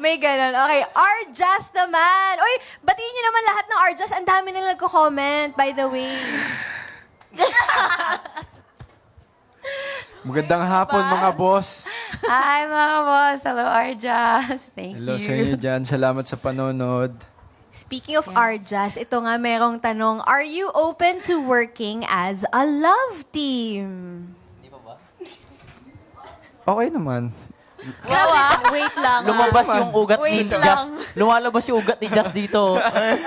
May ganon. Okay, Arjas naman. Uy, batiin niyo naman lahat ng Arjas. Ang dami na nagko-comment, by the way. Magandang hapon, mga boss. Hi, mga boss. Hello, Arjas. Thank Hello you. sa inyo dyan. Salamat sa panonood. Speaking of Arjas, ito nga merong tanong, are you open to working as a love team? Okay naman. Wait lang. Lumabas yung ugat ni Wait Jazz. lang. Lumalabas yung ugat ni Jazz dito.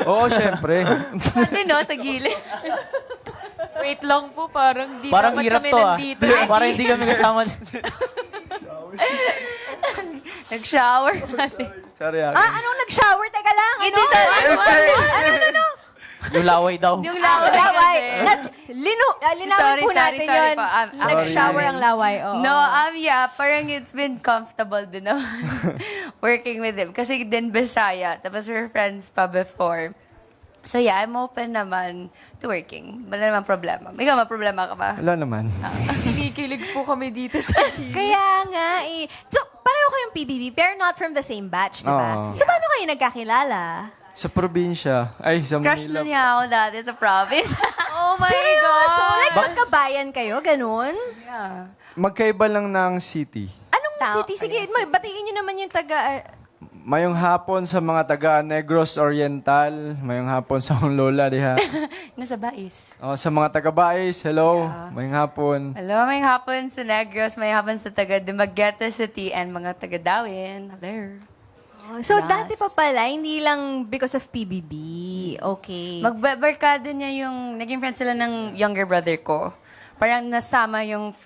Oo, syempre. Pati no, sa gilid. Wait lang po, parang di Parang dapat hirap kami to nandito. Parang hindi kami kasama. Nag-shower natin. Sorry, Aki. Anong nag-shower? Teka lang. Hindi, sorry. Ano? Yung laway daw. Yung laway. Laway. kasi. Linawin Sorry, po sorry, natin sorry yun. po. Nag-shower sorry. ang laway. Oo. No, yeah, parang it's been comfortable din naman working with him. Kasi din Bisaya, tapos we're friends pa before. So yeah, I'm open naman to working. Wala naman problema. Ikaw, may problema ka ba? Wala naman. Kinikilig po kami dito sa Kaya nga eh. So, pareho kayong PBB, pero not from the same batch, di ba? Oo. So, paano kayo nagkakilala? Sa probinsya. Ay, sa Crush na Manila. niya ako dati sa province. Oh my Seryoso? God! Like, magkabayan kayo? Ganun? yeah. Magkaiba lang ng city. Anong Tao- city? Sige, Ayun, batiin nyo naman yung taga... Mayong hapon sa mga taga Negros Oriental. Mayong hapon sa akong lola, diha. Nasa Bais. Oh, sa mga taga Baez, hello. Mayong hapon. Hello, may hapon sa Negros, may hapon sa taga Dumaguete City, and mga taga Dawin. Hello. So, Yes. dati pa pala, hindi lang because of PBB. Okay. Magbarkada niya yung, naging friend sila ng younger brother ko. Parang nasama yung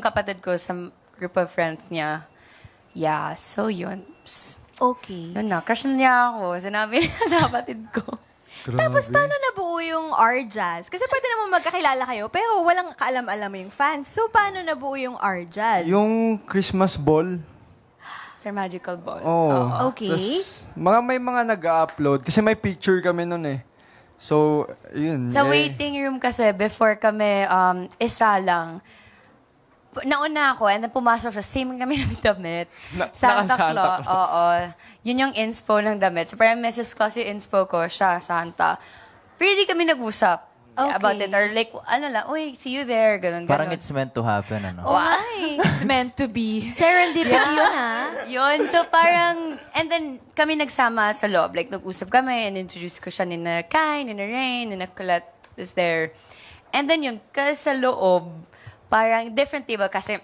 kapatid ko sa group of friends niya. Yeah, so yun. Psst. Okay. Yun na, crush na niya ako. Sinabi niya sa kapatid ko. Tapos, paano nabuo yung R-Jazz? Kasi pwede naman magkakilala kayo, pero walang kaalam-alam yung fans. So, paano nabuo yung R-Jazz? Yung Christmas ball. Sir Magical Ball. Oh. Okay. May mga nag-upload. Kasi may picture kami nun eh. So, yun. Sa waiting room kasi, before kami isa lang, nauna ako, and then pumasok siya, same kami ng damit. Santa Naka-Santa Claus. Claus. Oo. Yun yung inspo ng damit. So parang message class yung inspo ko, siya, Santa. Pero hindi kami nag-usap about Okay. it. Or like, ano lang, uy, see you there, ganun, ganun. Parang it's meant to happen, ano? Why? It's meant to be. Serendipity yun, ha? Yun, so parang, and then kami nagsama sa loob. Like, nag-usap kami, and introduce ko siya ni na Kai, ni na Rain, ni na Colette was there. And then yun, kasi sa loob, parang different table kasi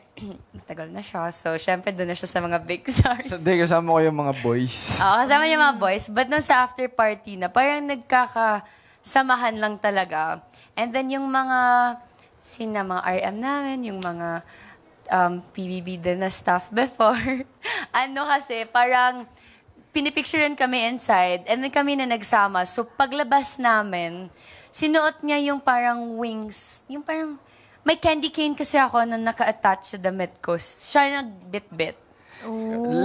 matagal na siya. So, syempre, doon na siya sa mga big stars. Hindi, kasama ko yung mga boys. Oo, kasama niya mga boys. But nung sa after party na, parang nagkakasamahan lang talaga. And then yung mga, mga RM namin, yung mga PBB din na staff before, ano kasi, parang pinipicturean kami inside, and then kami na nagsama. So, paglabas namin, sinuot niya yung parang wings, yung parang, may candy cane kasi ako na naka-attach sa damit ko. Siya nag-bit-bit.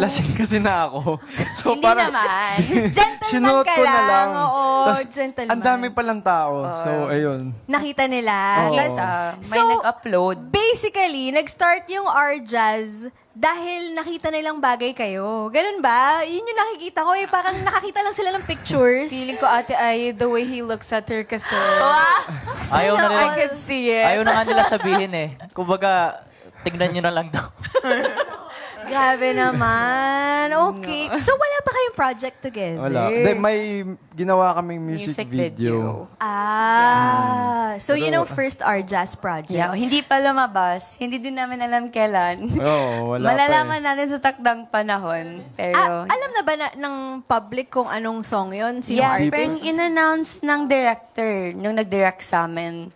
Lasing kasi na ako. So, Hindi parang, naman. Gentleman sinuot ka ko na lang. lang. Oo, Tas, gentleman. ang dami palang tao. So, ayun. Nakita nila. Oo. Yes, may So, nag-upload. Basically, nag-start yung R-Jazz dahil nakita nilang bagay kayo. Ganun ba? Yun yung nakikita ko eh. Parang nakakita lang sila ng pictures. Feeling ko, Ate Ay, the way he looks at her kasi. Ayaw na nila, I can see it. ayaw na nga nila sabihin eh. Kumbaga, tignan nyo na lang daw. Grabe naman. Okay. So, wala pa kayong project together? Wala. Then, may ginawa kaming music video. So yun ang first R-Jazz project. Yeah, hindi pa lumabas. Hindi din namin alam kailan. Oo, wala Malalaman pa natin sa takdang panahon. Pero, Alam na ba ng public kung anong song yun? Sino yeah, artist? parang in-announce ng director nung nag-direct sa amin.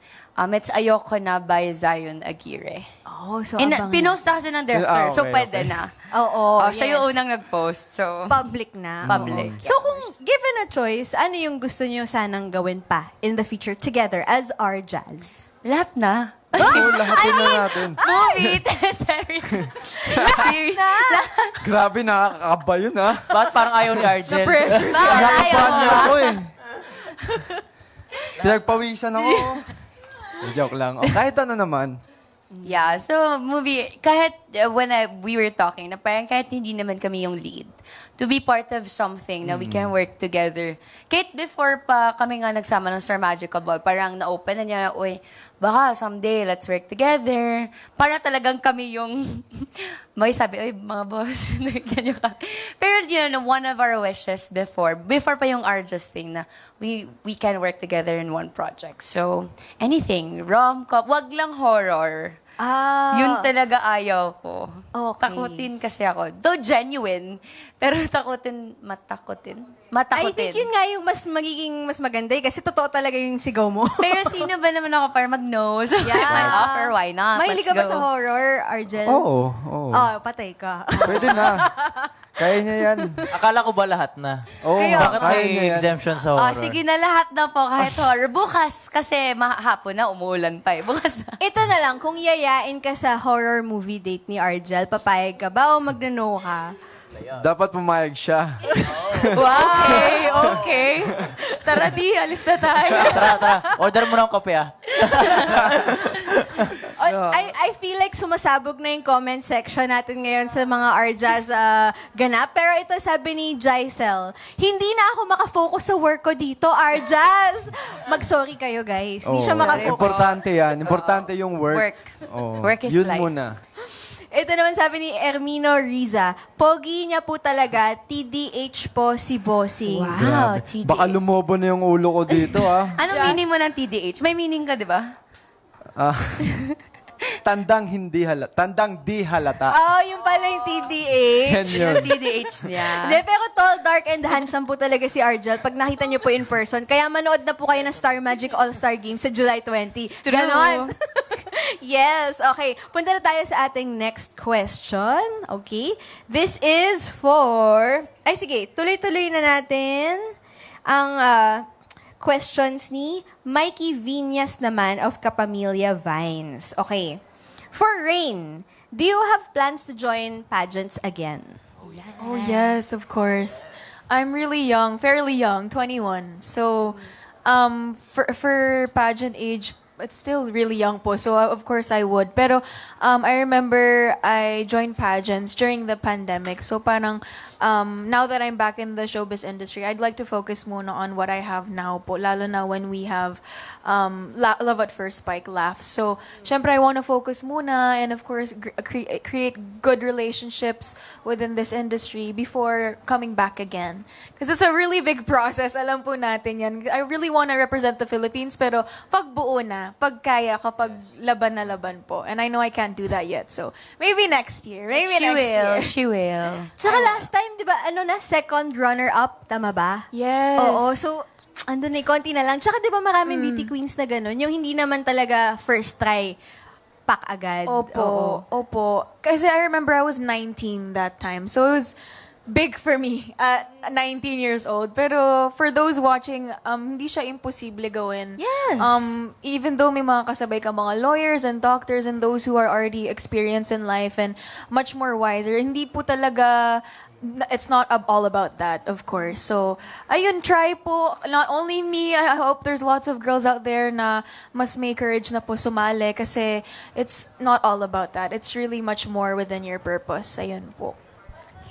It's Ayoko Na by Zion Aguirre. Oh, so abangan. Pinost na kasi ng director, so okay, pwede okay. na. Oo, Siya yung unang nag-post, so Public na. public. So kung given a choice, ano yung gusto niyo sanang gawin pa in the future together as R-Jazz? Lahat na. Oo, lahatin na natin. Movie, series. Series. Grabe, nakakakaba yun, ha? Bakit parang ayaw ni Argel? Pressure. Nakabahan niya ako, eh. Pinagpawisan ako. Joke lang. Oh, kahit ano naman. Yeah, so movie, kahit we were talking, na parang kahit hindi naman kami yung lead, to be part of something na we can work together. Kahit before pa kami nga nagsama ng Star Magical Ball, parang na-open na niya, uy, baka someday, let's work together. Para talagang kami yung, may sabi, uy, mga boss, ganyan ka. Pero yun, one of our wishes before pa yung Arjas thing na we can work together in one project. So, anything, rom-com, wag lang horror. Yun talaga ayaw ko. Okay. Takutin kasi ako. Though genuine, pero matakutin. I think yun nga yung magiging mas maganda kasi totoo talaga yung sigaw mo. Pero sino ba naman ako para mag-no? So, Yeah. why offer, why not? Mahilig ka Let's ba go. sa horror, Argel? Oo, oo. Oh, patay ka. Pwede na. Kaya niya yan. Akala ko ba lahat na? Oo, Bakit kaya may niya yan. exemption sa Oh, horror? sige na lahat na po, kahit horror. Bukas, kasi hapon na, umuulan pa eh. Bukas na. Ito na lang, kung yayain ka sa horror movie date ni Argel, papayag ka ba o magno ka? Dapat pumayag siya. Okay, okay. Tara di, alis na tayo. Tara. Order mo ng kape, ah. I feel like sumasabog na yung comment section natin ngayon sa mga Arjaz ganap. Pero ito sabi ni Jaisel, hindi na ako makafocus sa work ko dito, Arjaz. Mag-sorry kayo, guys. Hindi siya Oo. makafocus. Importante yan. Importante yung work. Work. Oo. Work is Yun life. muna. Ito naman sabi ni Ermino Riza, pogi niya po talaga, TDH po si Bossing. Wow, Grabe. TDH. Baka lumobo na yung ulo ko dito, ah. Anong meaning mo ng TDH? May meaning ka, di ba? Ah, tandang di halata. Oh, yung pala yung TDH. Yan yun. Yung TDH niya. Hindi, pero tall, dark, and handsome po talaga si Argel pag nakita niyo po in person. Kaya manood na po kayo ng Star Magic All-Star Games sa July 20. True. Ganon. Yes, okay. Punta na tayo sa ating next question. Okay. This is for... Ay, sige. Tuloy-tuloy na natin ang questions ni Mikey Viñas naman of Kapamilya Vines. Okay. For Rain, do you have plans to join pageants again? Oh, yes, of course. I'm really young, fairly young, 21. So, for pageant age, it's still really young po. So, of course, I would. Pero, I remember I joined pageants during the pandemic. So, parang, now that I'm back in the showbiz industry, I'd like to focus muna on what I have now po. Lalo na when we have Love at First Spike laughs. So, syempre, I want to focus muna and, of course, create good relationships within this industry before coming back again. Because it's a really big process. Alam po natin yan. I really want to represent the Philippines, pero pag buo na, pag kaya, kapag laban na laban po. And I know I can't do that yet. So, maybe next year. Maybe She next will. year. She will. Tsaka last time, di ba, second runner-up, tama ba? Yes. Oo, so, andun na, konti na lang. Tsaka di ba maraming beauty queens na gano'n, yung hindi naman talaga first try, pak agad. Oo. Opo. Kasi I remember I was 19 that time. So it was big for me at 19 years old. Pero for those watching, hindi siya imposible gawin. Yes. Even though may mga kasabay ka mga lawyers and doctors and those who are already experienced in life and much more wiser, hindi po talaga it's not all about that, of course. So, ayun, try po. Not only me, I hope there's lots of girls out there na mas may courage na po sumali kasi it's not all about that. It's really much more within your purpose. Ayun po.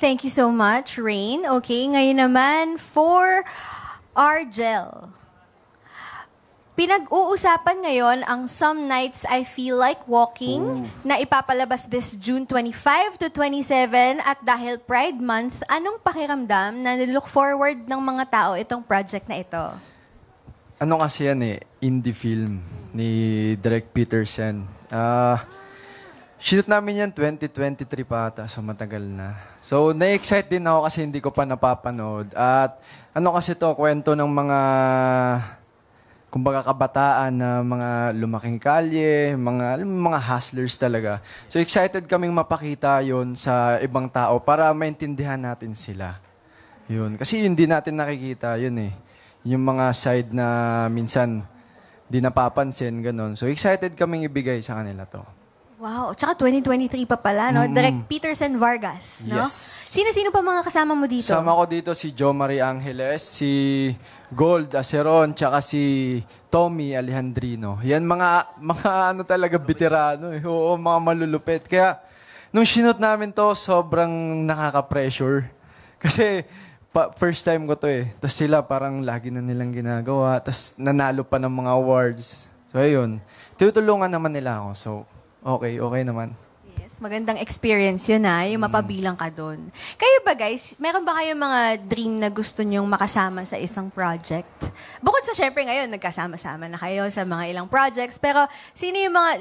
Thank you so much, Rain. Okay, ngayon naman for Argel. Pinag-uusapan ngayon ang Some Nights I Feel Like Walking na ipapalabas this June 25 to 27 at dahil Pride Month, anong pakiramdam na nilook forward ng mga tao itong project na ito? Ano kasi yan indie film ni Derek Peterson. Shoot namin yan 2023 pa ata, so matagal na. So, na-excite din ako kasi hindi ko pa napapanood. At ano kasi to, kwento ng mga kumbaga kabataan na mga lumaking kalye, mga hustlers talaga. So excited kaming mapakita yon sa ibang tao para maintindihan natin sila. Yun. Kasi hindi natin nakikita yun yung mga side na minsan di napapansin, ganun. So excited kaming ibigay sa kanila to. Wow, tsaka 2023 pa pala, no? Direct Peterson Vargas, no? Yes. Sino-sino pa mga kasama mo dito? Sama ko dito si Jo Marie Angeles, si Gold Aceron, tsaka si Tommy Alejandrino. Yan mga ano talaga veterano. Oo, mga malulupit. Kaya Nung sinot namin to, sobrang nakaka-pressure. Kasi, first time ko to eh. Tapos sila parang lagi na nilang ginagawa. Tapos nanalo pa ng mga awards. So, ayun. Tinutulungan naman nila ako. So, okay naman. Yes, magandang experience yun yung mapabilang ka doon. Kayo ba guys, meron ba kayong mga dream na gusto nyong makasama sa isang project? Bukod sa syempre ngayon, nagkasama-sama na kayo sa mga ilang projects, pero sino yung mga,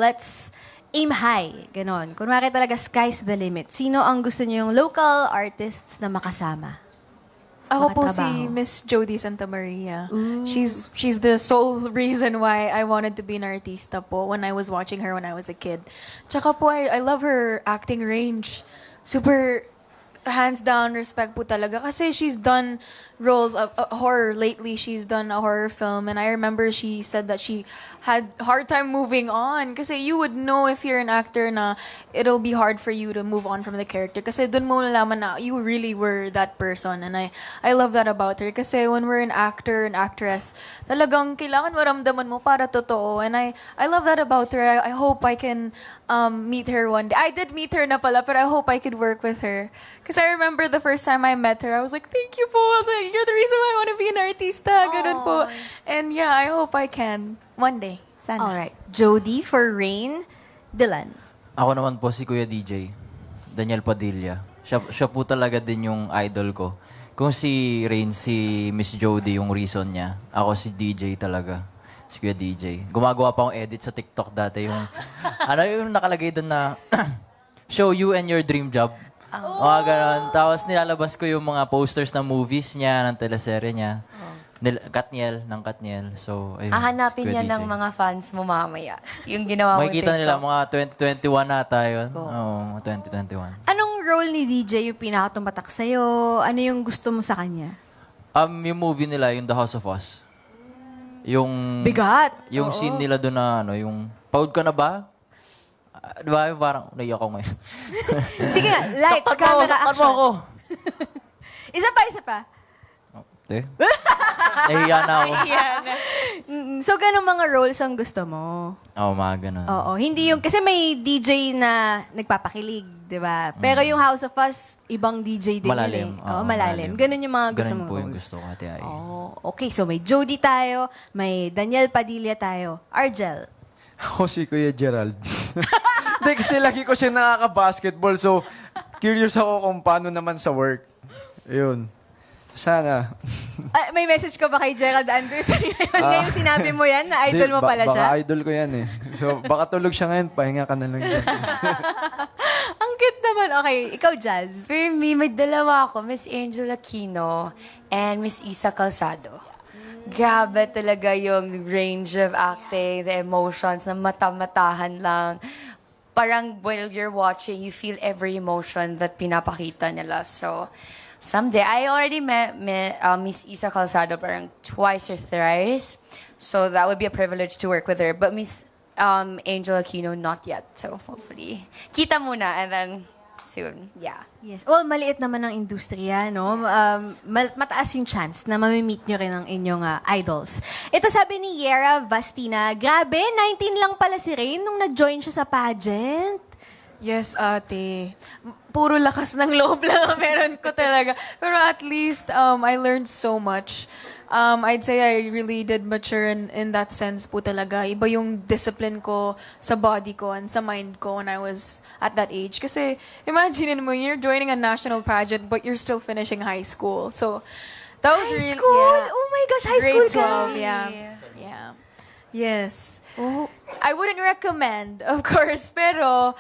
let's aim high, ganon. Kunwari talaga, sky's the limit. Sino ang gusto nyong local artists na makasama? Ako po Makatrabaho. si Miss Jody Santa Maria. She's the sole reason why I wanted to be an artista po when I was watching her when I was a kid. Tsaka po, I love her acting range. Super hands down respect po talaga kasi she's done roles of horror lately. She's done a horror film and I remember she said that she had hard time moving on kasi you would know if you're an actor na it'll be hard for you to move on from the character kasi dun mo nalaman na you really were that person and I love that about her kasi when we're an actor and actress talagang kailangan maramdaman mo para totoo and I love that about her. I hope I can meet her one day. I did meet her na pala but I hope I could work with her. Because I remember the first time I met her, I was like, thank you po. You're the reason why I want to be an artista. Ganun po. And yeah, I hope I can. One day. Sana. Alright, Jody for Rain, Dylan. Ako naman po si Kuya DJ, Daniel Padilla. Siya po talaga din yung idol ko. Kung si Rain, si Miss Jody yung reason niya. Ako si DJ talaga. Si Kuya DJ. Gumagawa pa akong edit sa TikTok dati. Yung, yung nakalagay doon na, show you and your dream job. Mga ganon. Tapos nilalabas ko yung mga posters ng movies niya, ng teleserye niya. Ng Katniel. So, ayun. Hahanapin si Kuya niya DJ. ng mga fans mo mamaya. Yung ginawa mo Makikita TikTok. nila, mga 2021 na tayo. Oo, 2021. Anong role ni DJ yung pinakatumatak sa'yo? Ano yung gusto mo sa kanya? Yung movie nila, yung The House of Us. Yung... Bigat. Yung scene nila doon na, yung, pagod ka na ba? Di ba? Yung parang, naiyak ako ngayon. Sige nga, lights, camera, Saktan mo action. ako! Isa pa. Nahiya na ako. So, ganun mga roles ang gusto mo? Oo, mga ganun. Oo. Hindi yung, kasi may DJ na nagpapakilig, di ba? Pero yung House of Us, ibang DJ din Malalim. yun eh. Oo, malalim. Ganun yung mga gusto Ganun mong po yung roles. gusto ko, Ate Ai. Oh, okay. So, may Jody tayo, may Daniel Padilla tayo. Argel. Ako si Kuya Gerald. Hindi, kasi lagi ko siya nakaka-basketball. So, curious ako kung paano naman sa work. Ayun. Sana. May message ka ba kay Gerald Anderson ngayon? Ngayong sinabi mo yan, na idol mo pala siya? Baka idol ko yan eh. So, baka tulog siya ngayon, pahinga ka na lang dyan. Ang cute naman. Okay, ikaw, Jazz. For me, may dalawa ako, Miss Angel Aquino and Miss Isa Calzado. Grabe talaga yung range of acting, the emotions na mata-matahan lang. Parang while you're watching, you feel every emotion that pinapakita nila. So, someday, I already met Miss Isa Calzado parang twice or thrice. So, that would be a privilege to work with her. But Miss Angel Aquino, not yet. So, hopefully, kita muna and then soon. Yeah. Yes. Well, maliit naman ang industriya, no? Mataas yung chance na mamimit nyo rin ang inyong idols. Ito sabi ni Yera Vastina, grabe, 19 lang pala si Rain nung nag-join siya sa pageant. Yes, ate. Puro lakas ng loob lang ang meron ko talaga. Pero at least, I learned so much. I'd say I really did mature in that sense po talaga. Iba yung discipline ko sa body ko and sa mind ko when I was at that age. Kasi imagine mo, you're joining a national pageant but you're still finishing high school. So, that was High really... school? Yeah. Oh my gosh, high Grade school ka. 12, yeah. Yeah. Yes. Oh. I wouldn't recommend, of course, pero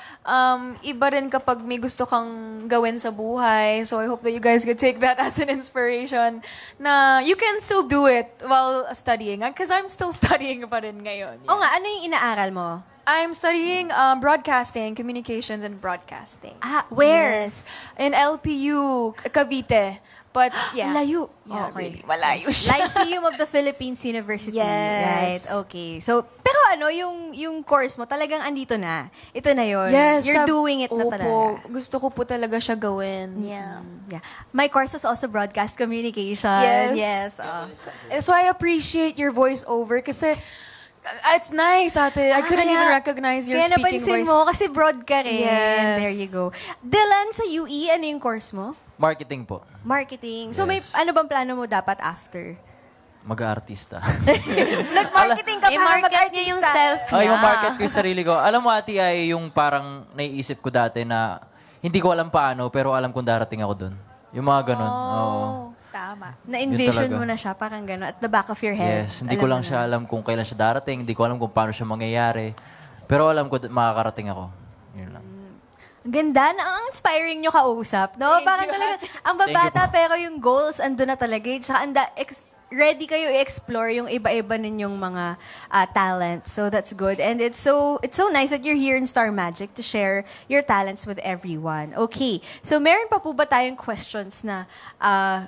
iba rin kapag may gusto kang gawin sa buhay. So I hope that you guys could take that as an inspiration na you can still do it while studying. Because I'm still studying pa rin ngayon. O nga, ano yung inaaral mo? I'm studying broadcasting, communications and broadcasting. Where? Yes. In LPU, Cavite. But yeah. Layo. Yeah, Okay. really, malayo siya. Lyceum of the Philippines University. Yes. Right, okay. So, pero ano, yung course mo, talagang andito na. Ito na yun. Yes. You're doing it na talaga. Opo. Gusto ko po talaga siya gawin. Yeah. Yeah. My course is also broadcast communication. Yes. Yes. So I appreciate your voiceover kasi It's nice, ate. I couldn't even Kaya- recognize your kaya speaking napansin voice. mo, kasi broad ka rin. Yes. There you go. Dylan, sa UE, ano yung course mo? Marketing po. Marketing. So, may Yes. ano bang plano mo dapat after? Mag-aartista. Nag-marketing ka para I-market niya yung self niya. Ay, yung market ko yung sarili ko. Alam mo, ate, ay yung parang naiisip ko dati na hindi ko alam paano, pero alam kong darating ako dun. Yung mga ganun. Oo. Tama. Na-envision Yun talaga. mo na siya, parang gano'n, at the back of your head. Yes, hindi ko lang siya alam kung kailan siya darating, hindi ko alam kung paano siya mangyayari. Pero alam ko makakarating ako. Yun lang. Ang ganda, ang inspiring nyo kausap, no? Parang talaga, ang babata, pero yung goals, andun na talaga. Tsaka ready kayo i-explore yung iba-iba ninyong mga talents. So that's good. And it's so nice that you're here in Star Magic to share your talents with everyone. Okay. So meron pa po ba tayong questions na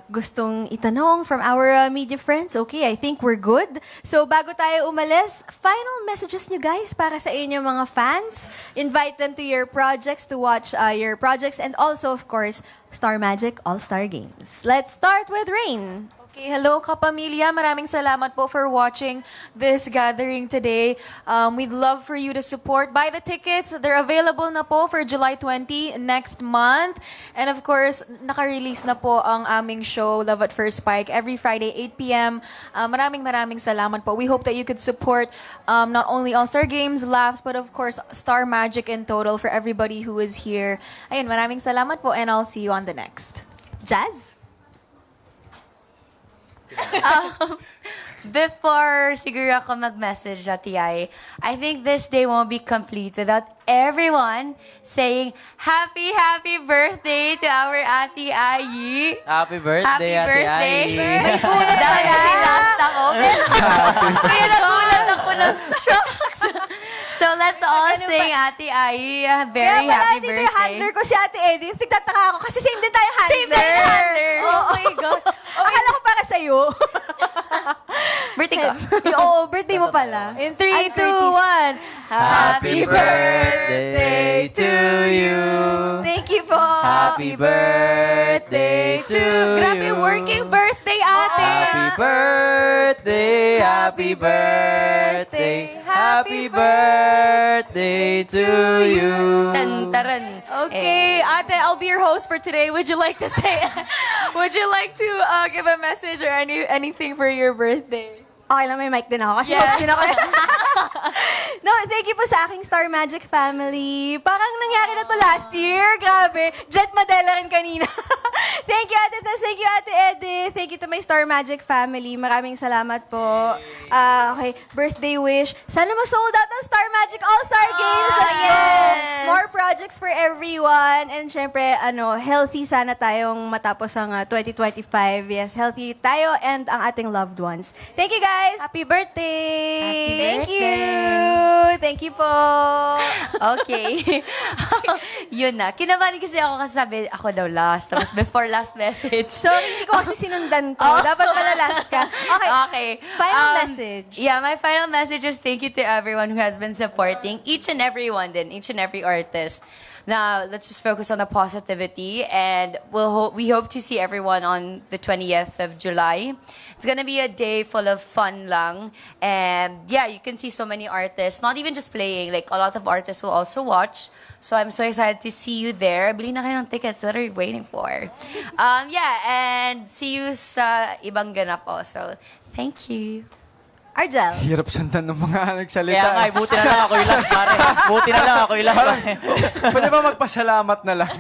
gustong itanong from our media friends? Okay, I think we're good. So bago tayo umalis, final messages nyo guys para sa inyong mga fans. Invite them to your projects to watch your projects and also of course Star Magic All-Star Games. Let's start with Rain. Okay, hello kapamilya. Maraming salamat po for watching this gathering today. We'd love for you to support. Buy the tickets. They're available na po for July 20 next month. And of course, naka-release na po ang aming show, Love at First Spike, every Friday, 8 p.m. Maraming salamat po. We hope that you could support not only All-Star Games, Laughs, but of course, Star Magic in total for everybody who is here. Ayun, maraming salamat po and I'll see you on the next. Jazz? Before siguro ako mag-message at I think this day won't be complete without everyone saying happy birthday to our Ate Ai. Happy birthday, Happy Ate birthday. Ai. Dahil kasi last ako. Kaya nagulat ako ng shocks. So let's all sing Ate Ai a very Kaya pala, happy dito yung birthday. handler ko si Ate Edith. Nagtataka ako kasi same din tayo handler. Same tayo handler. Oh my God. Akala ko para sa'yo. Birthday ko. Oo, birthday mo pala. In 3, Ay, 2, 1. Happy birthday to you. Thank you po. Happy birthday to you. Grabe, working birthday, ate. Happy birthday, happy birthday, happy birthday to you. Tantaran. Okay, ate, I'll be your host for today. Would you like to say, would you like to give a message or anything for your birthday? Okay lang, may mic din ako. Kasi Yes. host din ako. No, thank you po sa aking Star Magic family. Parang nangyari na to last year. Grabe. Jet Madela rin kanina. Thank you, Ate Tess. Thank you, Ate Edith. Thank you to my Star Magic family. Maraming salamat po. Okay, birthday wish. Sana ma-sold out ang Star Magic All-Star Games. Let's go! More projects for everyone. And syempre, healthy sana tayong matapos ang 2025. Yes, healthy tayo and ang ating loved ones. Thank you, guys. Happy birthday! Thank you. Thank you po. Okay. Yun na. Kinabahan kasi ako kasi sabi, ako daw last. Tapos before last message. Sorry, hindi ko kasi sinundan to. Dapat pala last ka. Okay. Okay. Final message. Yeah, my final message is thank you to everyone who has been supporting each and every one then, each and every artist. Now, let's just focus on the positivity and we hope to see everyone on the 20th of July. It's gonna be a day full of fun lang. And yeah, you can see so many artists, not even just playing, like a lot of artists will also watch. So I'm so excited to see you there. Bili na kayo ng tickets. What are you waiting for? Yeah, and see you sa ibang ganap also. Thank you. Arjel. Hirap sundan ng mga nagsalita. Kaya nga, buti na lang ako yung last, pare. Buti na lang ako yung last, pare. Pwede ba magpasalamat na lang?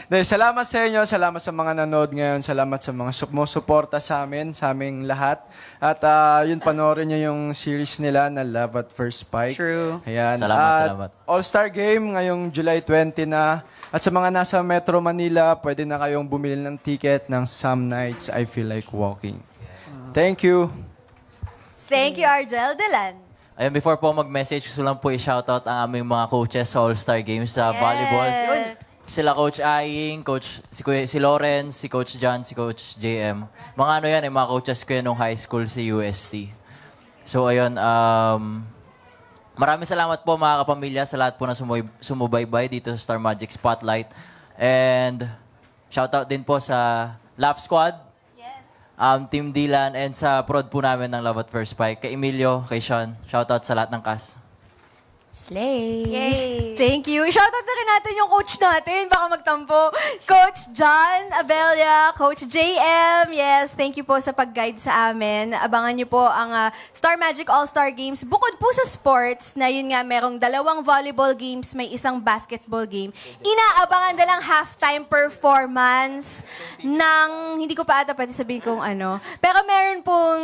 Dahil salamat sa inyo, salamat sa mga nanood ngayon, salamat sa mga sumusuporta sa amin, sa aming lahat. At yun, panoorin nyo yung series nila na Love at First Spike. True. Ayan. Salamat. All-Star Game ngayong July 20 na. At sa mga nasa Metro Manila, pwede na kayong bumili ng ticket ng Some Nights I Feel Like Walking. Thank you. Thank you, Arjel. Dylan. Ayun, before po mag-message, gusto lang po i-shoutout ang aming mga coaches sa All-Star Games sa volleyball. Sila Coach Aing, si Lawrence, si Coach John, si Coach JM. Mga mga coaches ko yan nung high school si UST. So ayun, maraming salamat po mga kapamilya sa lahat po na sumubaybay dito sa Star Magic Spotlight. And shoutout din po sa Laugh Squad. Team Dylan, and sa prod po namin ng Love at First Spike. Kay Emilio, kay Sean. Shoutout sa lahat ng cast. Slay! Yay! Thank you. Shoutout na rin natin yung coach natin. Baka magtampo. Coach John Abella, Coach JM. Yes, thank you po sa pag-guide sa amin. Abangan niyo po ang Star Magic All-Star Games. Bukod po sa sports, na yun nga, merong 2 volleyball games, may 1 basketball game. Inaabangan na lang halftime performance ng, hindi ko pa ata pwede sabihin kung ano. Pero meron pong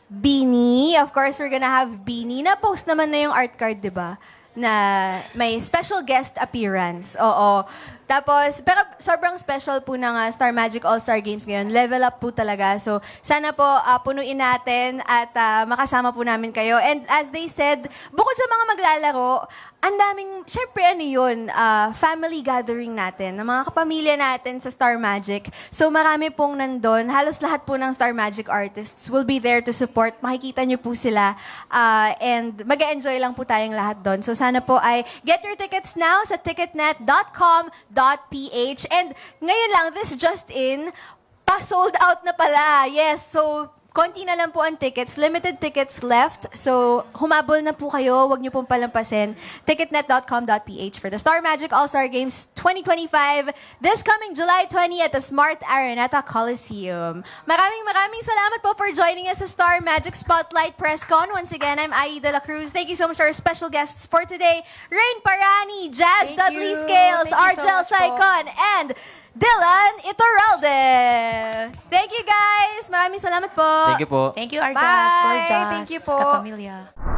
beanie. Of course, we're gonna have beanie. Na-post naman na yung art card, di ba? Na may special guest appearance. Oo. Tapos, pero sobrang special po ng Star Magic All-Star Games ngayon. Level up po talaga. So, sana po punuin natin at makasama po namin kayo. And as they said, bukod sa mga maglalaro, ang daming, syempre ano yun, family gathering natin, ng mga kapamilya natin sa Star Magic. So, marami pong nandun. Halos lahat po ng Star Magic artists will be there to support. Makikita niyo po sila. And mag-enjoy lang po tayong lahat doon. So, sana po ay get your tickets now sa ticketnet.com.ph. And ngayon lang, this just in, pa-sold out na pala. Yes, so konti na lang po ang tickets. Limited tickets left. So humabol na po kayo. Huwag niyo pong palampasin. Ticketnet.com.ph for the Star Magic All-Star Games 2025 this coming July 20 at the Smart Araneta Coliseum. Maraming salamat po for joining us sa Star Magic Spotlight Press Con. Once again, I'm Ai De La Cruz. Thank you so much to our special guests for today. Rain Parani, Jazz Thank Dudley you. Scales, Thank you so Argel much po. Saicon, and Dylan Iturralde. Thank you guys. Maraming salamat po. Thank you po. Thank you, Arjas. Bye. Gorgeous. Thank you po. Kapamilya.